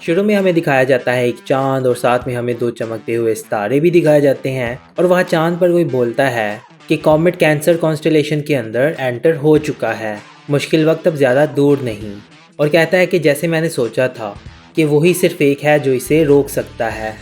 शुरू में हमें दिखाया जाता है एक चांद और साथ में हमें दो चमकते हुए सितारे भी दिखाए जाते हैं और वहाँ चांद पर कोई बोलता है कि कॉमेट कैंसर कॉन्स्टेलेशन के अंदर एंटर हो चुका है, मुश्किल वक्त अब ज़्यादा दूर नहीं। और कहता है कि जैसे मैंने सोचा था कि वही सिर्फ एक है जो इसे रोक सकता है।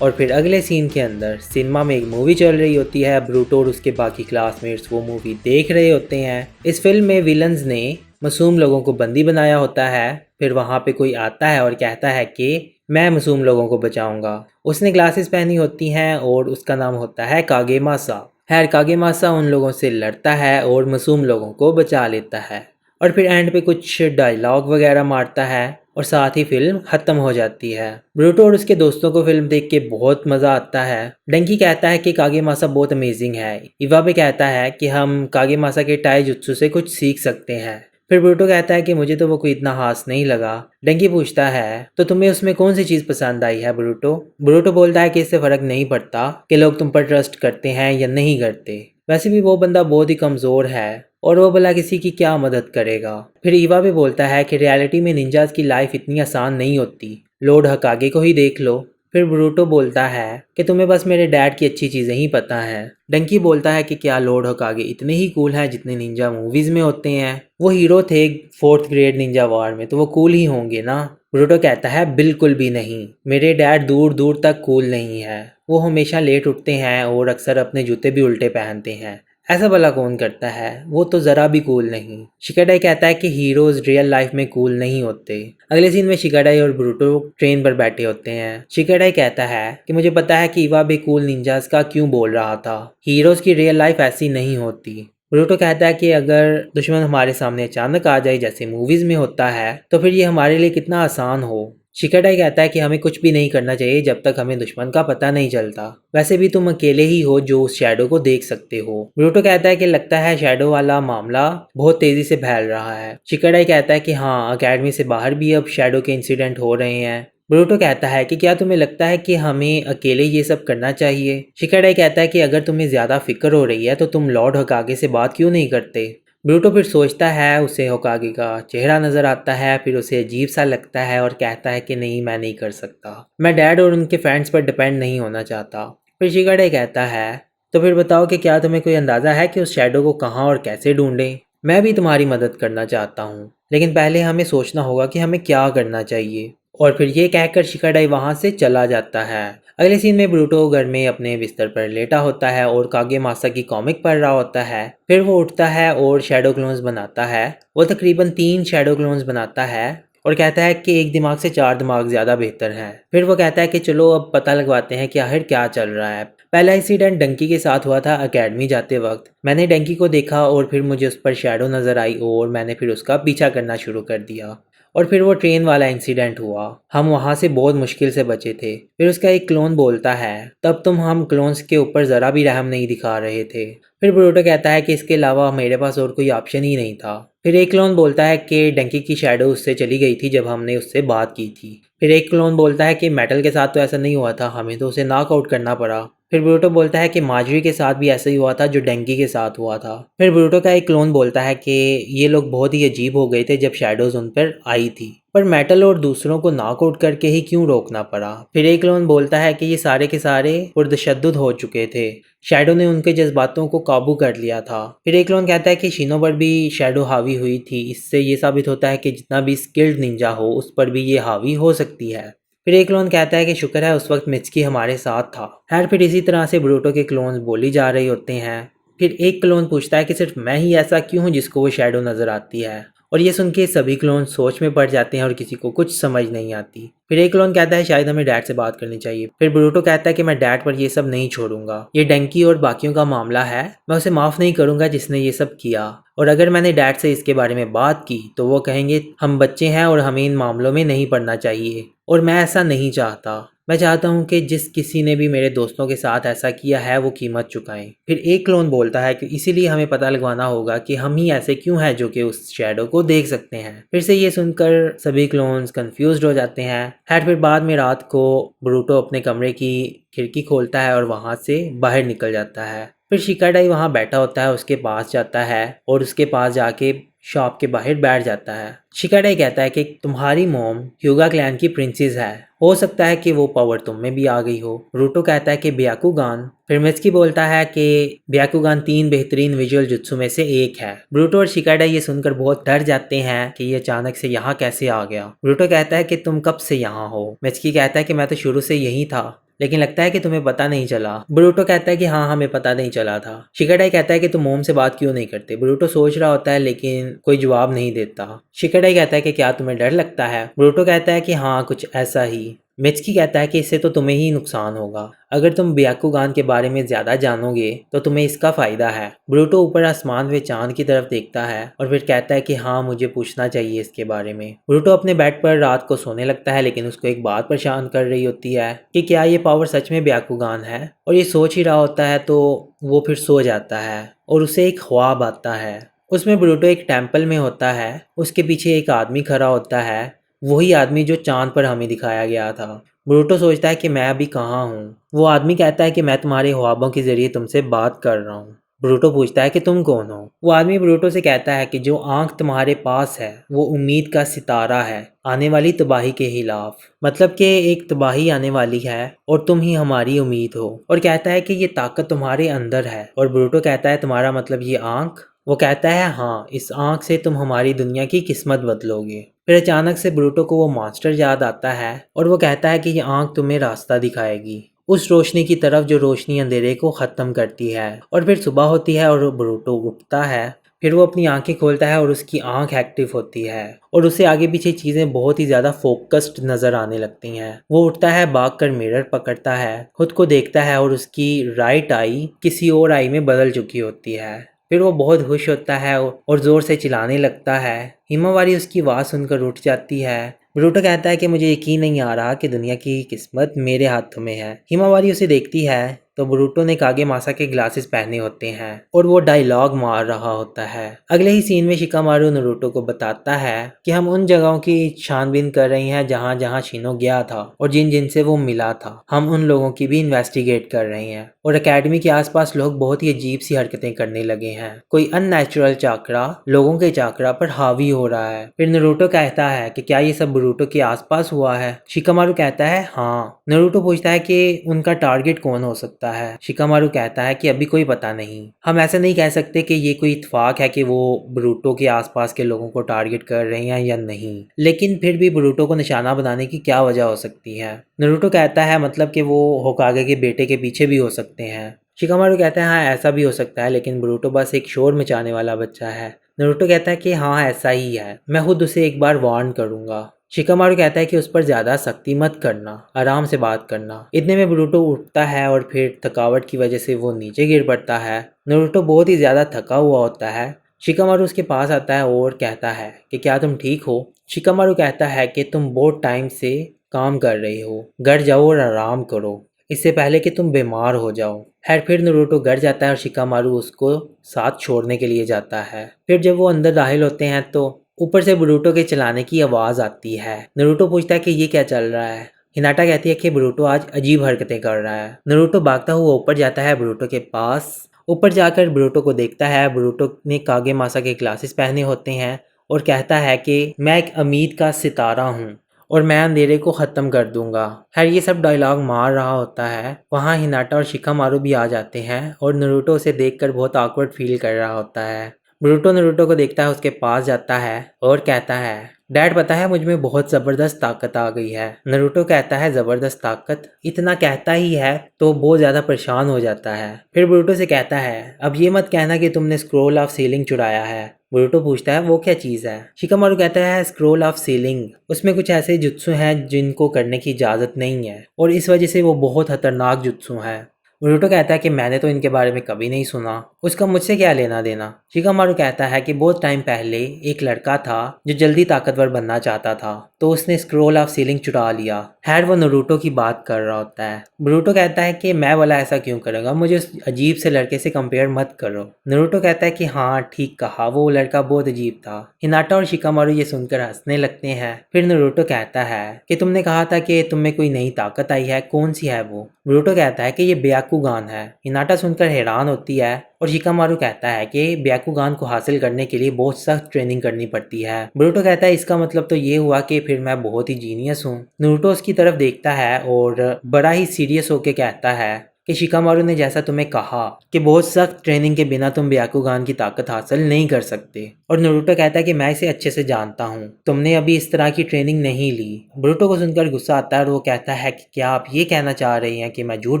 और फिर अगले सीन के अंदर सिनेमा में एक मूवी चल रही होती है। ब्रूटो और उसके बाकी क्लासमेट्स वो मूवी देख रहे होते हैं। इस फिल्म में विलन्स ने मासूम लोगों को बंदी बनाया होता है। फिर वहाँ पे कोई आता है और कहता है कि मैं मासूम लोगों को बचाऊंगा। उसने ग्लासेस पहनी होती हैं और उसका नाम होता है कागेमासा। खैर कागेमासा उन लोगों से लड़ता है और मासूम लोगों को बचा लेता है और फिर एंड पे कुछ डायलॉग वगैरह मारता है और साथ ही फिल्म खत्म हो जाती है। ब्रूटो और उसके दोस्तों को फिल्म देख के बहुत मजा आता है। डंकी कहता है कि कागेमासा बहुत अमेजिंग है। इवाबे कहता है कि हम कागेमासा के टाई जुत्सु से कुछ सीख सकते हैं। फिर ब्रूटो कहता है कि मुझे तो वो कोई इतना खास नहीं लगा। डंकी पूछता है तो तुम्हें उसमें कौन सी चीज़ पसंद आई है ब्रूटो? ब्रूटो बोलता है कि इससे फ़र्क नहीं पड़ता कि लोग तुम पर ट्रस्ट करते हैं या नहीं करते। वैसे भी वो बंदा बहुत ही कमज़ोर है और वो भला किसी की क्या मदद करेगा। फिर ईवा भी बोलता है कि रियलिटी में निंजास की लाइफ इतनी आसान नहीं होती, लॉर्ड हकागे को ही देख लो। फिर ब्रूटो बोलता है कि तुम्हें बस मेरे डैड की अच्छी चीज़ें ही पता हैं। डंकी बोलता है कि क्या लॉर्ड हकागे इतने ही कूल हैं जितने निंजा मूवीज़ में होते हैं? वो हीरो थे 4th ग्रेड निंजा वार में, तो वो कूल ही होंगे ना। ब्रूटो कहता है बिल्कुल भी नहीं, मेरे डैड दूर दूर तक कूल नहीं है। वो हमेशा लेट उठते हैं और अक्सर अपने जूते भी उल्टे पहनते हैं। ऐसा भला कौन करता है? वो तो ज़रा भी कूल नहीं। शिकाडाई कहता है कि हीरोज रियल लाइफ में कूल नहीं होते। अगले सीन में शिकाडाई और ब्रूटो ट्रेन पर बैठे होते हैं। शिकाडाई कहता है कि मुझे पता है कि इवा भी कूल निंजास का क्यों बोल रहा था। हीरोज की रियल लाइफ ऐसी नहीं होती। ब्रूटो कहता है कि अगर दुश्मन हमारे सामने अचानक आ जाए जैसे मूवीज में होता है तो फिर ये हमारे लिए कितना आसान हो। शिकाडाई कहता है कि हमें कुछ भी नहीं करना चाहिए जब तक हमें दुश्मन का पता नहीं चलता। वैसे भी तुम अकेले ही हो जो उस शैडो को देख सकते हो। ब्रूटो कहता है कि लगता है शैडो वाला मामला बहुत तेजी से फैल रहा है। शिकाडाई कहता है कि हाँ, अकेडमी से बाहर भी अब शैडो के इंसिडेंट हो रहे हैं। ब्रूटो कहता है कि क्या तुम्हें लगता है कि हमें अकेले ये सब करना चाहिए? शिकाडाई कहता है कि अगर तुम्हें ज़्यादा फिक्र हो रही है तो तुम लॉर्ड हकागे से बात क्यों नहीं करते? ब्रूटो फिर सोचता है, उसे होकागे का चेहरा नज़र आता है, फिर उसे अजीब सा लगता है और कहता है कि नहीं, मैं नहीं कर सकता। मैं डैड और उनके फ्रेंड्स पर डिपेंड नहीं होना चाहता। फिर शिकाडाई कहता है तो फिर बताओ कि क्या तुम्हें कोई अंदाज़ा है कि उस शैडो को कहाँ और कैसे ढूंढें? मैं भी तुम्हारी मदद करना चाहता हूँ, लेकिन पहले हमें सोचना होगा कि हमें क्या करना चाहिए। और फिर ये कहकर शिकाडाई वहाँ से चला जाता है। अगले सीन में ब्रूटो घर में अपने बिस्तर पर लेटा होता है और कागेमासा की कॉमिक पढ़ रहा होता है। फिर वो उठता है और शैडो क्लोन्स बनाता है। वो तकरीबन 3 शैडो क्लोन्स बनाता है और कहता है कि एक दिमाग से 4 दिमाग ज़्यादा बेहतर है। फिर वो कहता है कि चलो अब पता लगवाते हैं कि आखिर क्या चल रहा है। पहला इंसिडेंट डंकी के साथ हुआ था अकेडमी जाते वक्त। मैंने डंकी को देखा और फिर मुझे उस पर शैडो नज़र आई और मैंने फिर उसका पीछा करना शुरू कर दिया। और फिर वो ट्रेन वाला इंसिडेंट हुआ, हम वहाँ से बहुत मुश्किल से बचे थे। फिर उसका एक क्लोन बोलता है तब तुम हम क्लोन्स के ऊपर ज़रा भी रहम नहीं दिखा रहे थे। फिर ब्रूटो कहता है कि इसके अलावा मेरे पास और कोई ऑप्शन ही नहीं था। फिर एक क्लोन बोलता है कि डंकी की शैडो उससे चली गई थी जब हमने उससे बात की थी। फिर एक क्लोन बोलता है कि मेटल के साथ तो ऐसा नहीं हुआ था, हमें तो उसे नॉकआउट करना पड़ा। फिर ब्रूटो बोलता है कि मार्जरी के साथ भी ऐसा ही हुआ था जो डंकी के साथ हुआ था। फिर ब्रूटो का एक क्लोन बोलता है कि ये लोग बहुत ही अजीब हो गए थे जब शैडोज उन पर आई थी, पर मेटल और दूसरों को नॉकआउट करके ही क्यों रोकना पड़ा। फिर एक क्लोन बोलता है कि ये सारे के सारे पुरतशद्दुद हो चुके थे, शैडो ने उनके जज्बातों को काबू कर लिया था। फिर एक क्लोन कहता है कि शिनो पर भी शैडो हावी हुई थी, इससे ये साबित होता है कि जितना भी स्किल्ड निंजा हो उस पर भी ये हावी हो सकती है। फिर एक क्लोन कहता है कि शुक्र है उस वक्त मित्सुकी हमारे साथ था। खैर फिर इसी तरह से ब्रूटो के क्लोन्स बोली जा रही होते हैं। फिर एक क्लोन पूछता है कि सिर्फ मैं ही ऐसा क्यों हूँ जिसको वो शैडो नज़र आती है, और ये सुन के सभी क्लोन सोच में पड़ जाते हैं और किसी को कुछ समझ नहीं आती। फिर एक क्लोन कहता है शायद हमें डैड से बात करनी चाहिए। फिर ब्रूटो कहता है कि मैं डैड पर ये सब नहीं छोड़ूंगा, ये डंकी और बाकियों का मामला है, मैं उसे माफ़ नहीं करूंगा जिसने ये सब किया, और अगर मैंने डैड से इसके बारे में बात की तो वो कहेंगे हम बच्चे हैं और हमें इन मामलों में नहीं पड़ना चाहिए, और मैं ऐसा नहीं चाहता। मैं चाहता हूँ कि जिस किसी ने भी मेरे दोस्तों के साथ ऐसा किया है वो कीमत चुकाएं। फिर एक क्लोन बोलता है कि इसीलिए हमें पता लगवाना होगा कि हम ही ऐसे क्यों हैं जो कि उस शैडो को देख सकते हैं। फिर से ये सुनकर सभी क्लोन्स कंफ्यूज्ड हो जाते हैं। खैर फिर बाद में रात को ब्रूटो अपने कमरे की खिड़की खोलता है और वहाँ से बाहर निकल जाता है। फिर शिकाडाई वहाँ बैठा होता है, उसके पास जाता है और उसके पास जाके शॉप के बाहर बैठ जाता है। शिकाडाई कहता है कि तुम्हारी मॉम ह्यूगा क्लैन की प्रिंसेस है, हो सकता है कि वो पावर तुम में भी आ गई हो। ब्रूटो कहता है कि ब्याकुगान। फिर मित्सुकी बोलता है कि ब्याकुगान 3 बेहतरीन विजुअल जुत्सु में से एक है। ब्रूटो और शिकाडाई ये सुनकर बहुत डर जाते हैं कि ये अचानक से यहाँ कैसे आ गया। ब्रूटो कहता है कि तुम कब से यहाँ हो। मित्सुकी कहता है कि मैं तो शुरू से यही था, लेकिन लगता है कि तुम्हें पता नहीं चला। ब्रूटो कहता है कि हाँ, हमें पता नहीं चला था। शिकाडाई कहता है कि तुम मोम से बात क्यों नहीं करते। ब्रूटो सोच रहा होता है लेकिन कोई जवाब नहीं देता। शिकाडाई कहता है कि क्या तुम्हें डर लगता है। ब्रूटो कहता है कि हाँ, कुछ ऐसा ही। मित्सुकी कहता है कि इससे तो तुम्हें ही नुकसान होगा। अगर तुम ब्याकुगान के बारे में ज्यादा जानोगे तो तुम्हें इसका फायदा है। ब्रूटो ऊपर आसमान में चांद की तरफ देखता है और फिर कहता है कि हाँ, मुझे पूछना चाहिए इसके बारे में। ब्रूटो अपने बेड पर रात को सोने लगता है, लेकिन उसको एक बात परेशान कर रही होती है कि क्या ये पावर सच में ब्याकुगान है। और ये सोच ही रहा होता है तो वो फिर सो जाता है और उसे एक ख्वाब आता है। उसमें ब्रूटो एक टेम्पल में होता है, उसके पीछे एक आदमी खड़ा होता है, वही आदमी जो चांद पर हमें दिखाया गया था। ब्रूटो सोचता है कि मैं अभी कहाँ हूँ। वो आदमी कहता है कि मैं तुम्हारे ख्वाबों के जरिए तुमसे बात कर रहा हूँ। ब्रूटो पूछता है कि तुम कौन हो। वो आदमी ब्रूटो से कहता है कि जो आंख तुम्हारे पास है वो उम्मीद का सितारा है, आने वाली तबाही के खिलाफ। मतलब कि एक तबाही आने वाली है और तुम ही हमारी उम्मीद हो। और कहता है कि ये ताकत तुम्हारे अंदर है। और ब्रूटो कहता है तुम्हारा मतलब ये आंख। वो कहता है हाँ, इस आंख से तुम हमारी दुनिया की किस्मत बदलोगे। फिर अचानक से ब्रूटो को वो मॉन्स्टर याद आता है और वो कहता है कि ये आंख तुम्हें रास्ता दिखाएगी, उस रोशनी की तरफ जो रोशनी अंधेरे को ख़त्म करती है। और फिर सुबह होती है और ब्रूटो उठता है। फिर वो अपनी आंखें खोलता है और उसकी आंख एक्टिव होती है और उसे आगे पीछे चीज़ें बहुत ही ज़्यादा फोकस्ड नज़र आने लगती हैं। वो उठता है, भाग कर मिरर पकड़ता है, खुद को देखता है और उसकी राइट आई किसी और आई में बदल चुकी होती है। फिर वो बहुत खुश होता है और ज़ोर से चिल्लाने लगता है। हिमावारी उसकी आवाज़ सुनकर उठ जाती है। ब्रूटो कहता है कि मुझे यकीन नहीं आ रहा कि दुनिया की किस्मत मेरे हाथों में है। हिमावारी उसे देखती है तो ब्रूटो ने कागे मासा के ग्लासेस पहने होते हैं और वो डायलॉग मार रहा होता है। अगले ही सीन में शिकामारू नारुतो को बताता है कि हम उन जगहों की छानबीन कर रहे हैं जहां जहां शिनो गया था और जिन जिन से वो मिला था। हम उन लोगों की भी इन्वेस्टिगेट कर रहे हैं और एकेडमी के आसपास लोग बहुत ही अजीब सी हरकतें करने लगे हैं। कोई अननेचुरल चाकरा लोगों के चाकरा पर हावी हो रहा है। फिर नारुतो कहता है कि क्या ये सब ब्रूटो के आसपास हुआ है। शिकामारू कहता है हाँ। नारुतो पूछता है कि उनका टारगेट कौन हो सकता है। शिकामारू कहता है कि अभी कोई पता नहीं, हम ऐसा नहीं कह सकते कि ये कोई इत्तेफाक है कि वो ब्रूटो के आसपास के लोगों को टारगेट कर रहे हैं या नहीं, लेकिन फिर भी ब्रूटो को निशाना बनाने की क्या वजह हो सकती है। नारुतो कहता है मतलब कि वो होकागे के बेटे के पीछे भी हो सकते हैं। शिकामारू कहता है हाँ, ऐसा भी हो सकता है, लेकिन ब्रूटो बस एक शोर मचाने वाला बच्चा है। नारुतो कहता है कि हाँ, ऐसा ही है, मैं खुद उसे एक बार वार्न करूंगा। शिकामारू कहता है कि उस पर ज्यादा सख्ती मत करना, आराम से बात करना। इतने में ब्रूटो उठता है और फिर थकावट की वजह से वो नीचे गिर पड़ता है। नारुतो बहुत ही ज्यादा थका हुआ होता है। शिकामारू उसके पास आता है और कहता है कि क्या तुम ठीक हो। शिकामारू कहता है कि तुम बहुत टाइम से काम कर रहे हो, घर जाओ और आराम करो, इससे पहले कि तुम बीमार हो जाओ। खैर फिर नारुतो घर जाता है और शिकामारू उसको साथ छोड़ने के लिए जाता है। फिर जब वो अंदर दाखिल होते हैं तो ऊपर से ब्रूटो के चलाने की आवाज़ आती है। नारुतो पूछता है कि ये क्या चल रहा है। हिनाटा कहती है कि ब्रूटो आज अजीब हरकतें कर रहा है। नारुतो भागता हुआ ऊपर जाता है ब्रूटो के पास। ऊपर जाकर ब्रूटो को देखता है। ब्रूटो ने कागे मासा के ग्लासेस पहने होते हैं और कहता है कि मैं एक उम्मीद का सितारा हूँ और मैं अंधेरे को ख़त्म कर दूंगा। खैर ये सब डायलॉग मार रहा होता है। वहाँ हिनाटा और शिकामारू भी आ जाते हैं और नारुतो उसे देखकर बहुत ऑकवर्ड फील कर रहा होता है। ब्रूटो नारुतो को देखता है, उसके पास जाता है और कहता है डैड, पता है मुझ में बहुत ज़बरदस्त ताकत आ गई है। नारुतो कहता है ज़बरदस्त ताकत। इतना कहता ही है तो बहुत ज़्यादा परेशान हो जाता है। फिर ब्रूटो से कहता है अब ये मत कहना कि तुमने स्क्रोल ऑफ सीलिंग चुराया है। ब्रूटो पूछता है वो क्या चीज़ है। शिकामारू कहता है स्क्रोल ऑफ सीलिंग, उसमें कुछ ऐसे जुत्सु हैं जिनको करने की इजाज़त नहीं है और इस वजह से वो बहुत खतरनाक जुत्सु हैं। ब्रूटो कहता है कि मैंने तो इनके बारे में कभी नहीं सुना, उसका मुझसे क्या लेना देना। शिकामारू कहता है कि बहुत टाइम पहले एक लड़का था जो जल्दी ताकतवर बनना चाहता था तो उसने स्क्रोल ऑफ सीलिंग चुरा लिया। खैर वो नारुतो की बात कर रहा होता है। ब्रूटो कहता है कि मैं वाला ऐसा क्यों करूँगा, मुझे उस अजीब से लड़के से कंपेयर मत करो। नारुतो कहता है कि हाँ ठीक कहा, वो लड़का बहुत अजीब था। हिनाटा और शिकामारू ये सुनकर हंसने लगते हैं। फिर नारुतो कहता है कि तुमने कहा था कि तुम में कोई नई ताकत आई है, कौन सी है वो। ब्रूटो कहता है कि ये ब्याकुगान है। हिनाटा सुनकर हैरान होती है और शिकामारू कहता है कि ब्याकुगान को हासिल करने के लिए बहुत सख्त ट्रेनिंग करनी पड़ती है। बोरुतो कहता है इसका मतलब तो ये हुआ कि फिर मैं बहुत ही जीनियस हूँ। नारुतो उसकी तरफ देखता है और बड़ा ही सीरियस होकर कहता है कि शिकामारू ने जैसा तुम्हें कहा कि बहुत सख्त ट्रेनिंग के बिना तुम ब्याकुगान की ताकत हासिल नहीं कर सकते। और नारुतो कहता है कि मैं इसे अच्छे से जानता हूँ, तुमने अभी इस तरह की ट्रेनिंग नहीं ली। बोरुतो को सुनकर गुस्सा आता है और वो कहता है कि क्या आप ये कहना चाह रही हैं कि मैं झूठ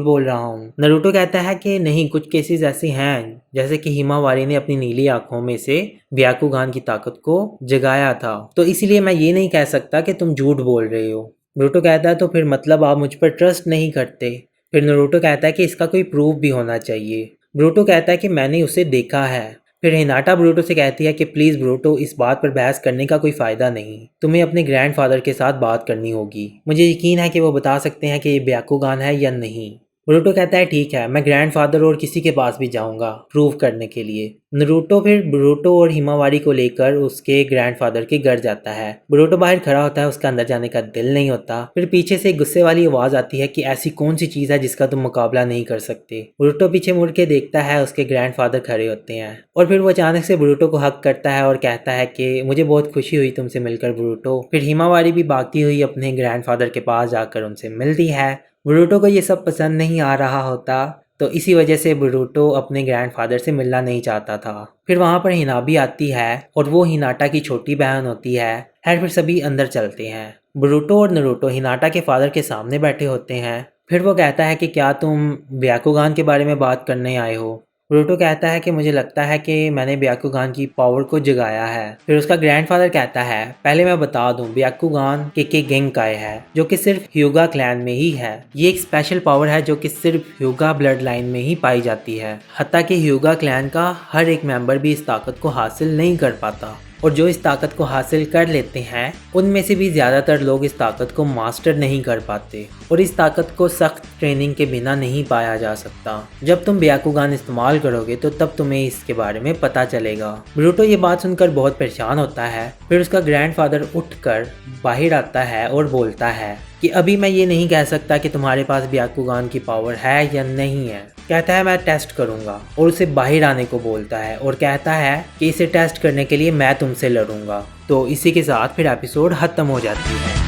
बोल रहा हूँ। नारुतो कहता है कि नहीं, कुछ केसेस ऐसे हैं जैसे कि हिमावारी ने अपनी नीली आंखों में से ब्याकुगान की ताकत को जगाया था, तो इसीलिए मैं ये नहीं कह सकता कि तुम झूठ बोल रहे हो। नारुतो कहता है तो फिर मतलब आप मुझ पर ट्रस्ट नहीं करते। फिर नारुतो कहता है कि इसका कोई प्रूफ भी होना चाहिए। बोरुतो कहता है कि मैंने उसे देखा है। फिर हिनाटा बोरुतो से कहती है कि प्लीज़ बोरुतो, इस बात पर बहस करने का कोई फ़ायदा नहीं, तुम्हें अपने ग्रैंडफादर के साथ बात करनी होगी। मुझे यकीन है कि वो बता सकते हैं कि ये ब्याकुगान है या नहीं। बोरुतो कहता है ठीक है, मैं ग्रैंडफादर और किसी के पास भी जाऊंगा प्रूव करने के लिए। नारुतो फिर बोरुतो और हिमावारी को लेकर उसके ग्रैंडफादर के घर जाता है। बोरुतो बाहर खड़ा होता है, उसका अंदर जाने का दिल नहीं होता। फिर पीछे से गुस्से वाली आवाज आती है कि ऐसी कौन सी चीज है जिसका तुम मुकाबला नहीं कर सकते। बोरुतो पीछे मुड़ के देखता है, उसके ग्रैंडफादर खड़े होते हैं और फिर वो अचानक से बोरुतो को हक करता है और कहता है कि मुझे बहुत खुशी हुई तुमसे मिलकर बोरुतो। फिर हिमावारी भी भागती हुई अपने ग्रैंडफादर के पास जाकर उनसे मिलती है। बोरुतो को ये सब पसंद नहीं आ रहा होता, तो इसी वजह से बोरुतो अपने ग्रैंडफादर से मिलना नहीं चाहता था। फिर वहाँ पर हिनाबी आती है और वो हिनाटा की छोटी बहन होती है। फिर सभी अंदर चलते हैं। बोरुतो और नारुतो हिनाटा के फादर के सामने बैठे होते हैं। फिर वो कहता है कि क्या तुम ब्याकुगान के बारे में बात करने आए हो। बोरुतो कहता है कि मुझे लगता है कि मैंने ब्याकुगान की पावर को जगाया है। फिर उसका ग्रैंडफादर कहता है पहले मैं बता दूं, ब्याकुगान के गेंकाई है जो कि सिर्फ ह्यूगा क्लैन में ही है। ये एक स्पेशल पावर है जो कि सिर्फ ह्यूगा ब्लड लाइन में ही पाई जाती है। हत्ता कि ह्यूगा क्लैन का हर एक मेंबर भी इस ताकत को हासिल नहीं कर पाता और जो इस ताकत को हासिल कर लेते हैं उनमें से भी ज़्यादातर लोग इस ताकत को मास्टर नहीं कर पाते और इस ताकत को सख्त ट्रेनिंग के बिना नहीं पाया जा सकता। जब तुम ब्याकुगान इस्तेमाल करोगे तो तब तुम्हें इसके बारे में पता चलेगा। बोरुतो ये बात सुनकर बहुत परेशान होता है। फिर उसका ग्रैंडफादर उठकर बाहर आता है और बोलता है कि अभी मैं ये नहीं कह सकता कि तुम्हारे पास ब्याकुगान की पावर है या नहीं है। कहता है मैं टेस्ट करूंगा और उसे बाहर आने को बोलता है और कहता है कि इसे टेस्ट करने के लिए मैं तुमसे लड़ूंगा। तो इसी के साथ फिर एपिसोड खत्म हो जाती है।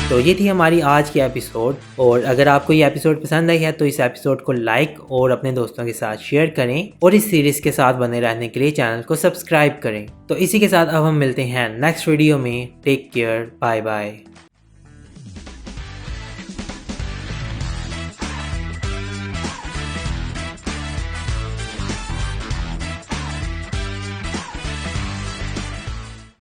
तो ये थी हमारी आज की एपिसोड, और अगर आपको ये एपिसोड पसंद आई है तो इस एपिसोड को लाइक और अपने दोस्तों के साथ शेयर करें और इस सीरीज के साथ बने रहने के लिए चैनल को सब्सक्राइब करें। तो इसी के साथ अब हम मिलते हैं नेक्स्ट वीडियो में। Take care, bye bye.